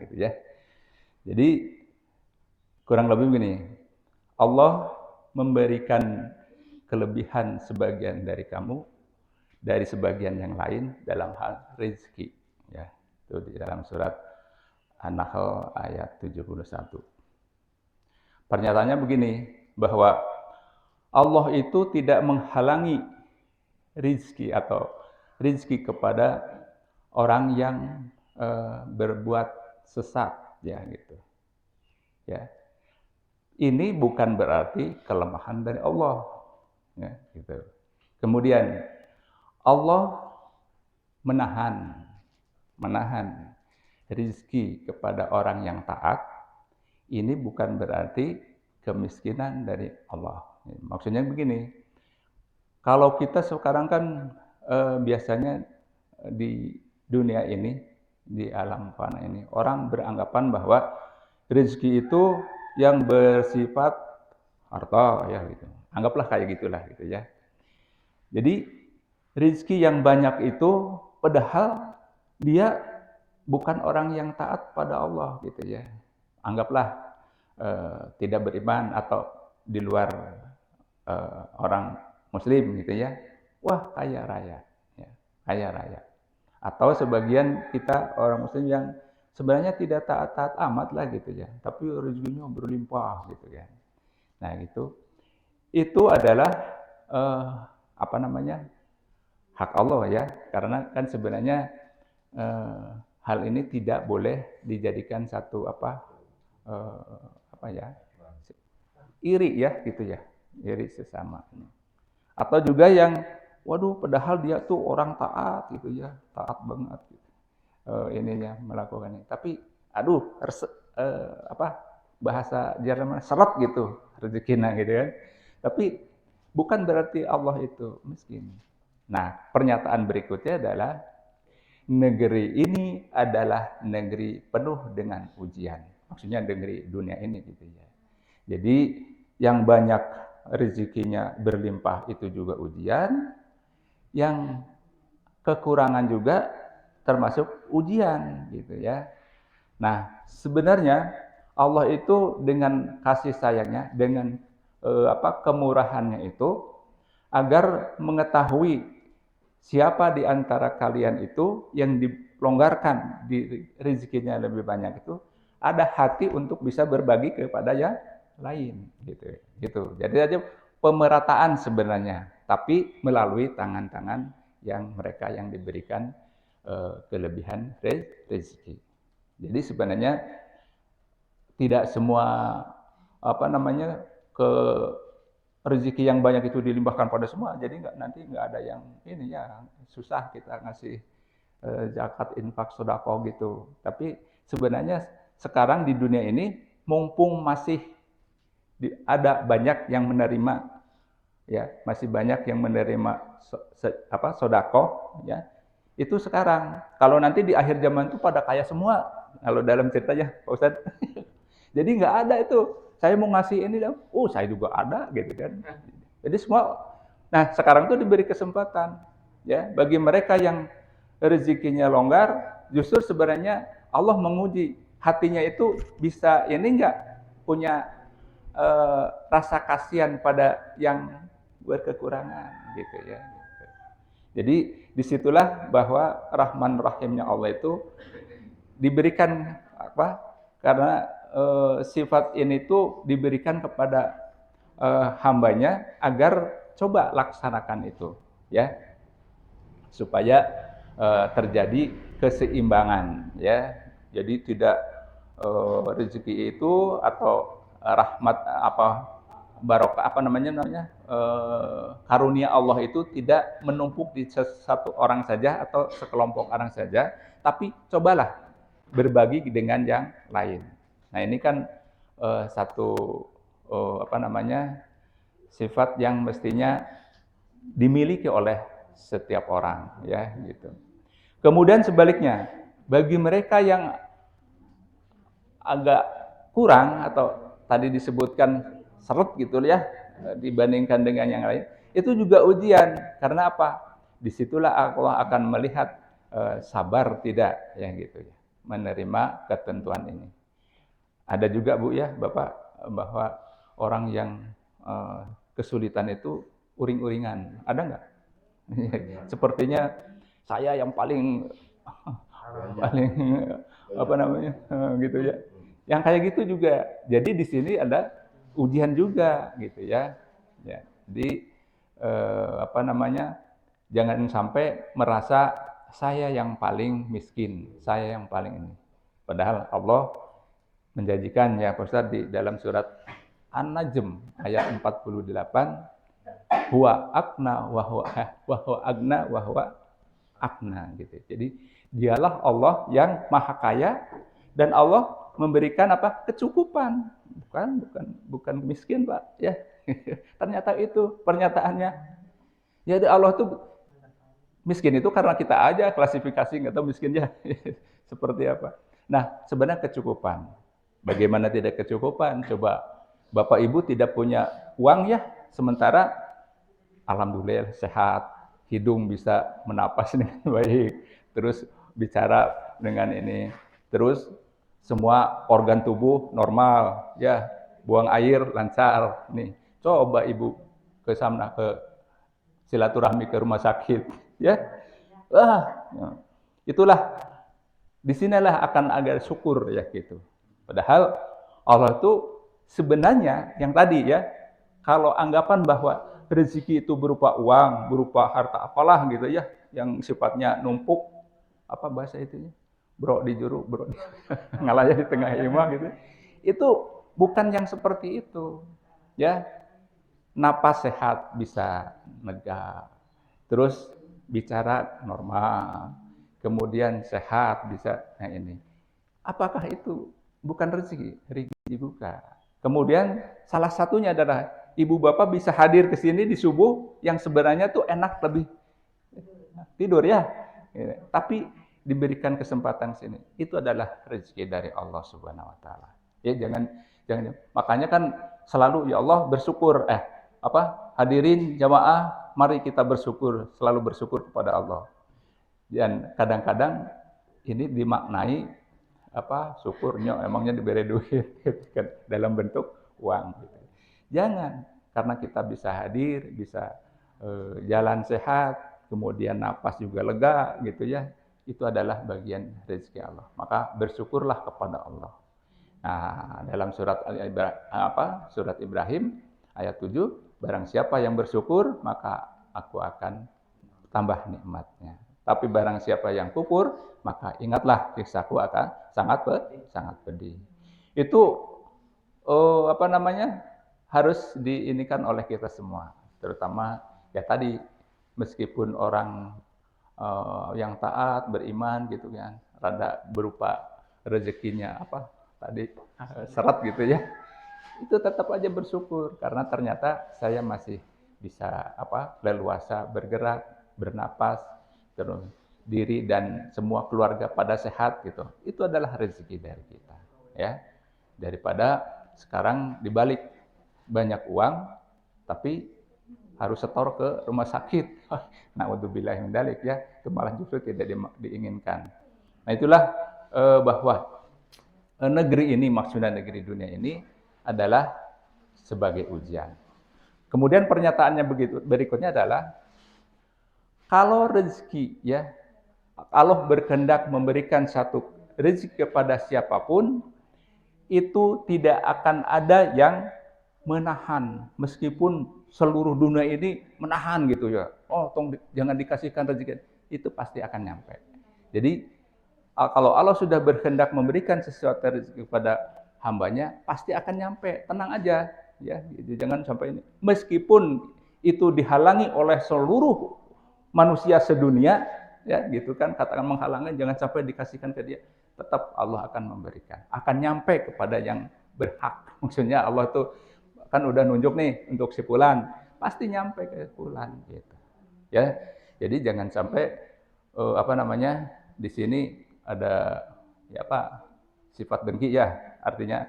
gitu ya. Jadi kurang lebih begini, Allah memberikan kelebihan sebagian dari kamu dari sebagian yang lain dalam hal rezeki, ya. Itu di dalam surat An-Nahl ayat 71. Pernyataannya begini, bahwa Allah itu tidak menghalangi rezeki atau rezeki kepada orang yang berbuat sesat, ya gitu. Ya. Ini bukan berarti kelemahan dari Allah, ya gitu. Kemudian Allah menahan rezeki kepada orang yang taat. Ini bukan berarti kemiskinan dari Allah. Maksudnya begini, kalau kita sekarang kan biasanya di dunia ini, di alam fana ini, orang beranggapan bahwa rezeki itu yang bersifat harta, ya gitu. Anggaplah kayak gitulah gitu ya. Jadi rezeki yang banyak itu padahal dia bukan orang yang taat pada Allah gitu ya. Anggaplah tidak beriman atau di luar orang muslim gitu ya. Wah, kaya raya, ya, kaya raya. Atau sebagian kita orang muslim yang sebenarnya tidak taat-taat amat lah gitu ya, tapi rezekinya berlimpah gitu ya. Nah itu adalah apa namanya, hak Allah ya, karena kan sebenarnya hal ini tidak boleh dijadikan satu apa ya, iri ya gitu ya, iri sesama. Atau juga yang waduh padahal dia tuh orang taat gitu ya, taat banget gitu. Ininya melakukan ini. Tapi aduh bahasa Jerman seret gitu rezekina gitu kan. Tapi bukan berarti Allah itu miskin. Nah, pernyataan berikutnya adalah negeri ini adalah negeri penuh dengan ujian. Maksudnya negeri dunia ini gitu ya. Jadi yang banyak rezekinya berlimpah itu juga ujian, yang kekurangan juga termasuk ujian gitu ya. Nah, sebenarnya Allah itu dengan kasih sayangnya, dengan kemurahannya itu agar mengetahui siapa di antara kalian itu yang dilonggarkan di rezekinya lebih banyak itu ada hati untuk bisa berbagi kepada yang lain gitu. Jadi aja pemerataan sebenarnya, tapi melalui tangan-tangan yang mereka yang diberikan kelebihan rezeki. Jadi sebenarnya tidak semua ke rezeki yang banyak itu dilimpahkan pada semua. Jadi nanti nggak ada yang ini ya, susah kita ngasih zakat, infak, sedekah gitu. Tapi sebenarnya sekarang di dunia ini mumpung masih ada banyak yang menerima, ya masih banyak yang menerima sedekah, ya itu sekarang. Kalau nanti di akhir zaman itu pada kaya semua, kalau dalam ceritanya Pak Ustadz. Jadi nggak ada itu, saya mau ngasih ini, saya juga ada gitu kan. Jadi semua, nah sekarang tuh diberi kesempatan, ya bagi mereka yang rezekinya longgar, justru sebenarnya Allah menguji hatinya itu bisa ini nggak punya rasa kasihan pada yang berkekurangan gitu ya. Jadi disitulah bahwa Rahman Rahimnya Allah itu diberikan karena sifat ini tuh diberikan kepada hambanya agar coba laksanakan itu ya, supaya terjadi keseimbangan ya. Jadi tidak rezeki itu atau rahmat barokah karunia Allah itu tidak menumpuk di satu orang saja atau sekelompok orang saja, tapi cobalah berbagi dengan yang lain. Nah ini kan satu sifat yang mestinya dimiliki oleh setiap orang ya gitu. Kemudian sebaliknya, bagi mereka yang agak kurang atau tadi disebutkan seret gitu ya dibandingkan dengan yang lain, itu juga ujian. Karena apa? Disitulah Allah akan melihat sabar tidak ya gitu ya. menerima ketentuan ini. Ada juga Bu ya, Bapak, bahwa orang yang kesulitan itu uring-uringan. Ada nggak? Sepertinya saya yang paling paling apa namanya gitu ya. Yang kayak gitu juga. Jadi di sini ada ujian juga gitu ya. Ya. Jadi apa namanya? Jangan sampai merasa saya yang paling miskin, saya yang paling ini. Padahal Allah menjanjikan ya Pak Ustaz di dalam surat An-Najm ayat 48, huwa akna wa huwa agna wa huwa akna gitu. Jadi dialah Allah yang maha kaya dan Allah memberikan apa? Kecukupan. Bukan miskin, Pak, ya. Ternyata itu pernyataannya. Jadi Allah tuh miskin itu karena kita aja klasifikasi nggak tahu miskinnya seperti apa. Nah, sebenarnya kecukupan. Bagaimana tidak kecukupan? Coba Bapak Ibu tidak punya uang ya, sementara alhamdulillah sehat, hidung bisa menapas dengan baik, terus bicara dengan ini, terus semua organ tubuh normal, ya, buang air lancar. Nih, coba Ibu ke sana ke silaturahmi ke rumah sakit, ya. Itulah disinilah akan agar syukur ya gitu. Padahal Allah itu sebenarnya yang tadi ya, kalau anggapan bahwa rezeki itu berupa uang, berupa harta apalah gitu ya, yang sifatnya numpuk, apa bahasa itu ya, bro di juru, bro di ngalaya di tengah imah gitu. Itu bukan yang seperti itu, ya. Napas sehat bisa megah, terus bicara normal, kemudian sehat bisa, nah ini. Apakah itu bukan rezeki? Rezeki bukan. Kemudian salah satunya adalah ibu bapak bisa hadir ke sini di subuh yang sebenarnya tuh enak lebih tidur ya. Tapi diberikan kesempatan sini. Itu adalah rezeki dari Allah Subhanahu wa taala. Ya jangan makanya kan selalu ya Allah bersyukur hadirin jamaah, mari kita bersyukur, selalu bersyukur kepada Allah. Dan kadang-kadang ini dimaknai syukurnya emangnya diberi duit dalam bentuk uang gitu. Jangan, karena kita bisa hadir, bisa jalan sehat, kemudian napas juga lega gitu ya. Itu adalah bagian rezeki Allah. Maka bersyukurlah kepada Allah. Nah, dalam surat Ibrahim ayat 7, barang siapa yang bersyukur, maka aku akan tambah nikmatnya. Tapi barang siapa yang kufur, maka ingatlah siksaku akan sangat pedih. Itu harus diinikan oleh kita semua, terutama ya tadi meskipun orang yang taat beriman gitu kan, rada berupa rezekinya seret gitu ya, itu tetap aja bersyukur karena ternyata saya masih bisa leluasa bergerak, bernapas, terus diri dan semua keluarga pada sehat gitu. Itu adalah rezeki dari kita, ya. Daripada sekarang dibalik banyak uang tapi harus setor ke rumah sakit. Na'udzubillah min dzalik ya. Itu malah justru tidak diinginkan. Nah, itulah bahwa negeri ini, maksudnya negeri dunia ini adalah sebagai ujian. Kemudian pernyataannya berikutnya adalah kalau rezeki ya, Allah berkehendak memberikan satu rezeki kepada siapapun, itu tidak akan ada yang menahan meskipun seluruh dunia ini menahan gitu ya. Jangan dikasihkan rezeki, itu pasti akan nyampe. Jadi kalau Allah sudah berkehendak memberikan sesuatu rezeki kepada hambanya, pasti akan nyampe. Tenang aja, ya. Jangan sampai ini. Meskipun itu dihalangi oleh seluruh manusia sedunia, ya, gitu kan. Katakan menghalangi, jangan sampai dikasihkan ke dia. Tetap Allah akan memberikan. Akan nyampe kepada yang berhak. Maksudnya Allah tuh kan udah nunjuk nih untuk si fulan, pasti nyampe ke fulan gitu. Ya. Jadi jangan sampai di sini ada sifat dengki ya, artinya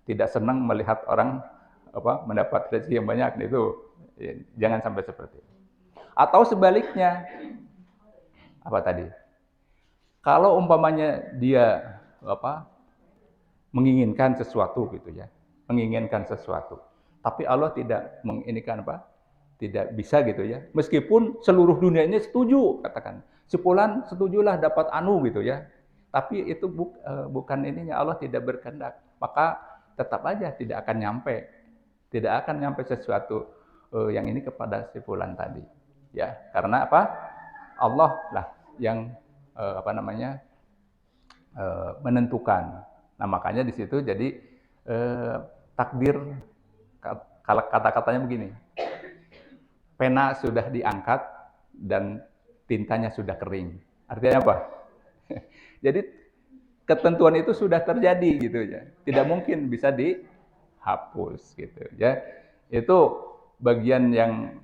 tidak senang melihat orang mendapat rezeki yang banyak itu, ya, jangan sampai seperti itu. Atau sebaliknya kalau umpamanya dia apa, menginginkan sesuatu gitu ya, menginginkan sesuatu. Tapi Allah tidak menginginkan apa, tidak bisa gitu ya. Meskipun seluruh dunia ini setuju, katakan, si fulan setujulah dapat anu gitu ya. Tapi itu bukan ininya, Allah tidak berkehendak. Maka tetap aja tidak akan nyampe, tidak akan nyampe sesuatu yang ini kepada si fulan tadi. Ya, karena apa? Allah lah yang apa namanya menentukan. Nah makanya di situ jadi takdir, kata-katanya begini, pena sudah diangkat dan tintanya sudah kering. Artinya apa? Jadi ketentuan itu sudah terjadi gitu ya, tidak mungkin bisa dihapus gitu ya. Itu bagian yang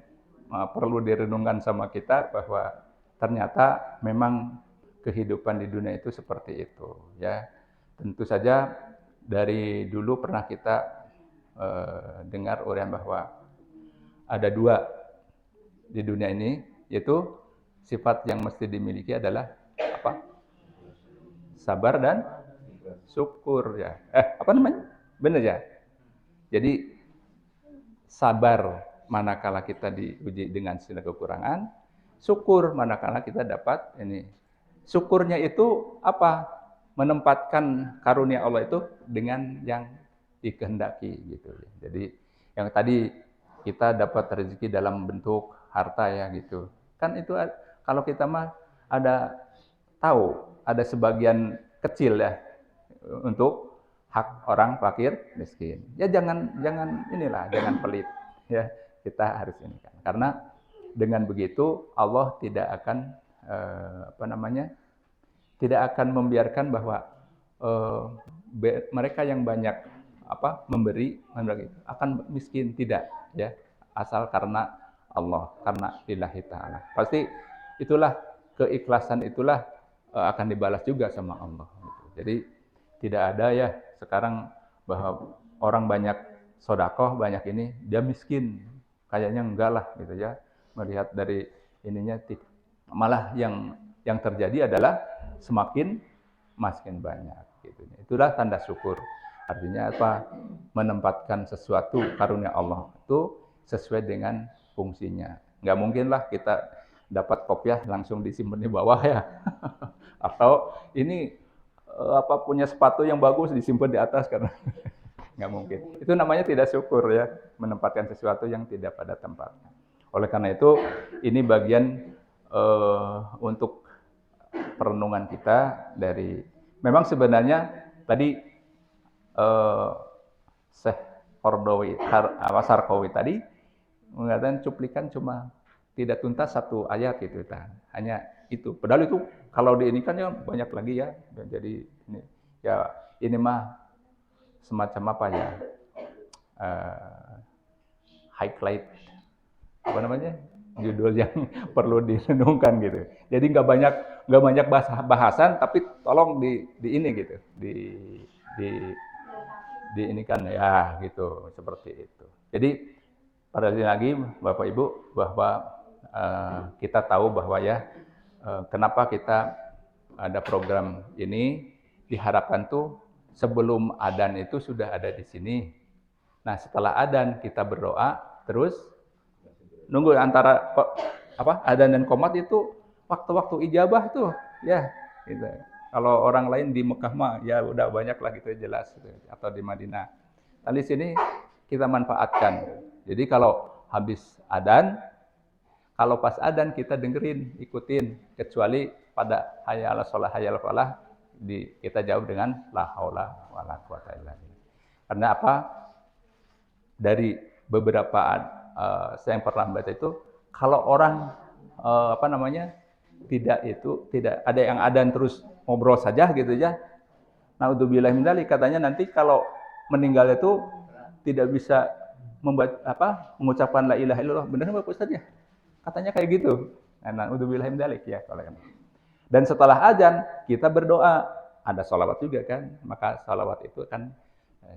perlu direnungkan sama kita, bahwa ternyata memang kehidupan di dunia itu seperti itu ya. Tentu saja dari dulu pernah kita dengar uraian bahwa ada dua di dunia ini, yaitu sifat yang mesti dimiliki adalah apa? Sabar dan syukur ya. Apa namanya? Benar ya? Jadi sabar manakala kita diuji dengan segala kekurangan, syukur manakala kita dapat ini. Syukurnya itu apa? Menempatkan karunia Allah itu dengan yang dikehendaki gitu. Jadi yang tadi kita dapat rezeki dalam bentuk harta ya gitu. Kan itu kalau kita mah ada tahu, ada sebagian kecil ya untuk hak orang fakir miskin. Ya jangan inilah, jangan pelit ya. Kita harus ini kan. Karena dengan begitu Allah tidak akan apa namanya? Tidak akan membiarkan bahwa mereka yang banyak apa memberi akan miskin, tidak ya, asal karena Allah, karena lillahi ta'ala. Pasti itulah keikhlasan itulah akan dibalas juga sama Allah. Jadi tidak ada ya sekarang bahwa orang banyak sodakoh, banyak ini, dia miskin. Kayaknya enggak lah gitu ya. Melihat dari ininya, malah yang terjadi adalah semakin banyak gitu. Itulah tanda syukur. Artinya apa? Menempatkan sesuatu karunia Allah itu sesuai dengan fungsinya. Nggak mungkin lah kita dapat kopiah langsung disimpan di bawah ya. Atau ini apa punya sepatu yang bagus disimpan di atas, karena nggak mungkin. Itu namanya tidak syukur ya, menempatkan sesuatu yang tidak pada tempatnya. Oleh karena itu ini bagian untuk perenungan kita dari, memang sebenarnya tadi Syekh Qaradawi Sarqawi tadi mengatakan cuplikan cuma tidak tuntas satu ayat gitu kan. Hanya itu. Padahal itu kalau diinikan ya banyak lagi ya. Jadi ini ya, ini mah semacam apa ya? Highlight apa namanya? Judul yang perlu direnungkan gitu. Jadi nggak banyak bahasan, tapi tolong di ini gitu, di ini kan ya gitu, seperti itu. Jadi pada lagi Bapak Ibu, bahwa kita tahu bahwa ya kenapa kita ada program ini, diharapkan tuh sebelum adzan itu sudah ada di sini. Nah setelah adzan kita berdoa, terus nunggu antara apa adzan dan qomat itu waktu-waktu ijabah tuh ya gitu. Kalau orang lain di Mekah mah ya udah banyak lah gitu jelas gitu. Atau di Madinah. Nah di sini kita manfaatkan. Jadi kalau habis adzan, kalau pas adzan kita dengerin, ikutin, kecuali pada hayya 'alas shalah, hayya 'alal falah kita jawab dengan la haula wala quwata illa billah. Karena apa? Dari beberapa saya yang pernah baca itu, kalau orang apa namanya tidak ada yang adzan terus ngobrol saja gitu ya. Naudzubillah min dzalik, katanya nanti kalau meninggal itu tidak bisa mengucapkan la ilaha illallah. Benar Bapak Ustaz ya? Katanya kayak gitu. Naudzubillah min dzalik ya kalau kan. Dan setelah adzan kita berdoa, ada sholawat juga kan. Maka sholawat itu kan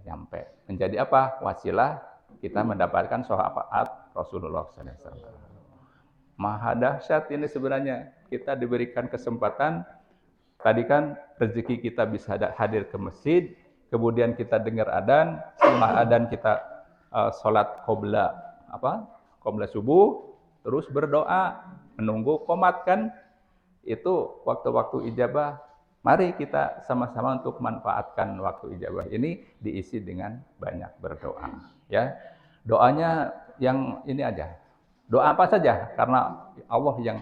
nyampe menjadi apa? Wasilah kita mendapatkan syafaat Rasulullah SAW. Maha dahsyat ini sebenarnya, kita diberikan kesempatan Tadi kan rezeki kita bisa hadir ke masjid, kemudian kita dengar adzan, setelah adzan kita sholat qobla subuh, terus berdoa, menunggu qomat kan, itu waktu-waktu ijabah. Mari kita sama-sama untuk manfaatkan waktu ijabah ini diisi dengan banyak berdoa. Ya, doanya yang ini aja. Doa apa saja, karena Allah yang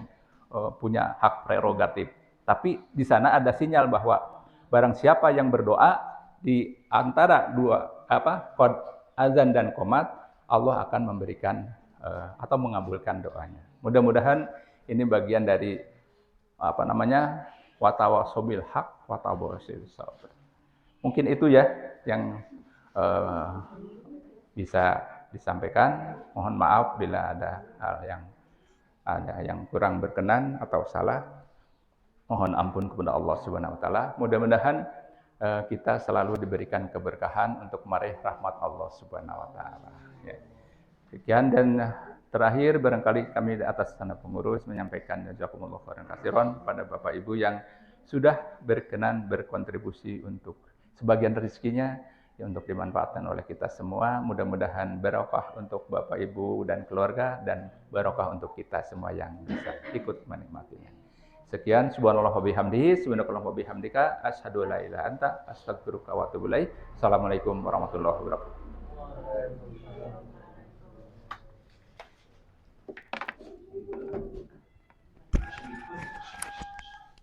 punya hak prerogatif. Tapi di sana ada sinyal bahwa barang siapa yang berdoa di antara azan dan qomat, Allah akan memberikan atau mengabulkan doanya. Mudah-mudahan ini bagian dari watawasobil hak watawasil sabr. Mungkin itu ya yang bisa disampaikan. Mohon maaf bila ada hal yang kurang berkenan atau salah. Mohon ampun kepada Allah Subhanahu wa taala. Mudah-mudahan kita selalu diberikan keberkahan untuk meraih rahmat Allah Subhanahu wa taala. Ya. Sekian, dan terakhir barangkali kami di atas sana pengurus menyampaikan jazakumullah khairan katsiran pada Bapak Ibu yang sudah berkenan berkontribusi untuk sebagian rezekinya ya untuk dimanfaatkan oleh kita semua. Mudah-mudahan barokah untuk Bapak Ibu dan keluarga, dan barokah untuk kita semua yang bisa ikut menikmatinya. Sekian, subhanallah wa bihamdihi, subhanakallah wa bihamdika, asyhadu an la ilaha anta, astaghfiruka wa atubu ilaik. Assalamualaikum warahmatullahi wabarakatuh.